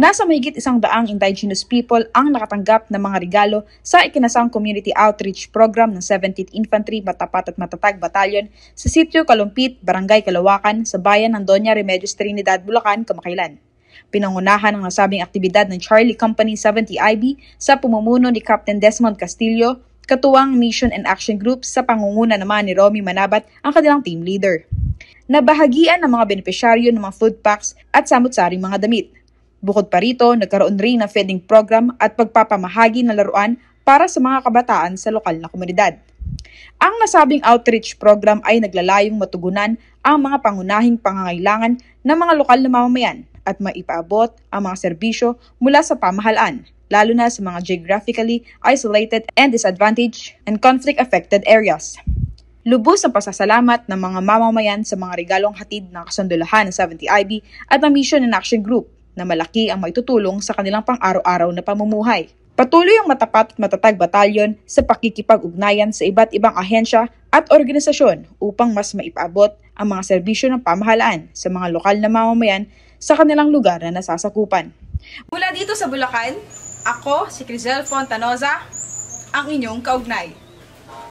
Nasa mahigit 100 indigenous people ang nakatanggap ng mga regalo sa ikinasang Community Outreach Program ng 17th Infantry Matapat at Matatag Battalion sa Sitio Kalumpit, Barangay Kalawakan, sa bayan ng Doña Remedios Trinidad, Bulacan, kamakailan. Pinangunahan ang nasabing aktibidad ng Charlie Company 70IB sa pamumuno ni Captain Desmond Castillo, katuwang Mission and Action Group sa pangunguna naman ni Romy Manabat, ang kanilang team leader. Nabahagian ng mga benepisyaryo ng mga food packs at samut-saring mga damit. Bukod pa rito, nagkaroon rin ng feeding program at pagpapamahagi ng laruan para sa mga kabataan sa lokal na komunidad. Ang nasabing outreach program ay naglalayong matugunan ang mga pangunahing pangangailangan ng mga lokal na mamamayan at maipaabot ang mga serbisyo mula sa pamahalaan, lalo na sa mga geographically isolated and disadvantaged and conflict-affected areas. Lubos ang pasasalamat ng mga mamamayan sa mga regalong hatid ng kasundulahan ng 70IB at ng Mission and Action Group na malaki ang maitutulong sa kanilang pang-araw-araw na pamumuhay. Patuloy ang Matapat at Matatag Battalion sa pakikipag-ugnayan sa iba't ibang ahensya at organisasyon upang mas maipaabot ang mga serbisyo ng pamahalaan sa mga lokal na mamamayan sa kanilang lugar na nasasakupan. Mula dito sa Bulacan, ako si Crizel Fontanoza, ang inyong kaugnay.